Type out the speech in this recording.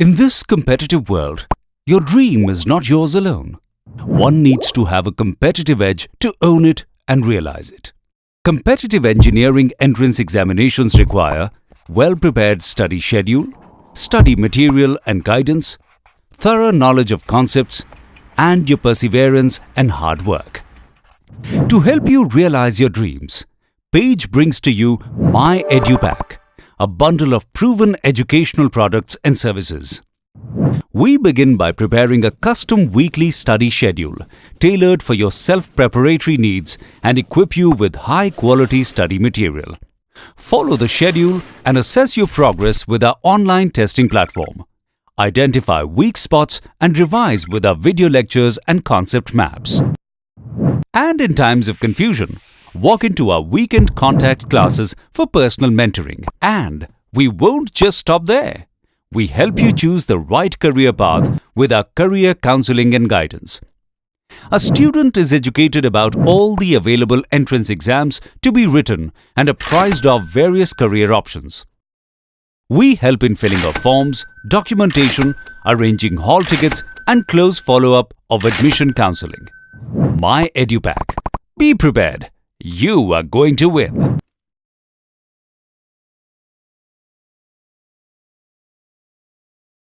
In this competitive world, your dream is not yours alone. One needs to have a competitive edge to own it and realize it. Competitive engineering entrance examinations require well-prepared study schedule, study material and guidance, thorough knowledge of concepts, and your perseverance and hard work. To help you realize your dreams, Page brings to you My EduPack, a bundle of proven educational products and services. We begin by preparing a custom weekly study schedule tailored for your self-preparatory needs and equip you with high-quality study material. Follow the schedule and assess your progress with our online testing platform. Identify weak spots and revise with our video lectures and concept maps. And in times of confusion, walk into our weekend contact classes for personal mentoring. And we won't just stop there. We help you choose the right career path with our career counseling and guidance. A student is educated about all the available entrance exams to be written and apprised of various career options. We help in filling of forms, documentation, arranging hall tickets, and close follow-up of admission counseling. My EduPack. Be prepared. You are going to win.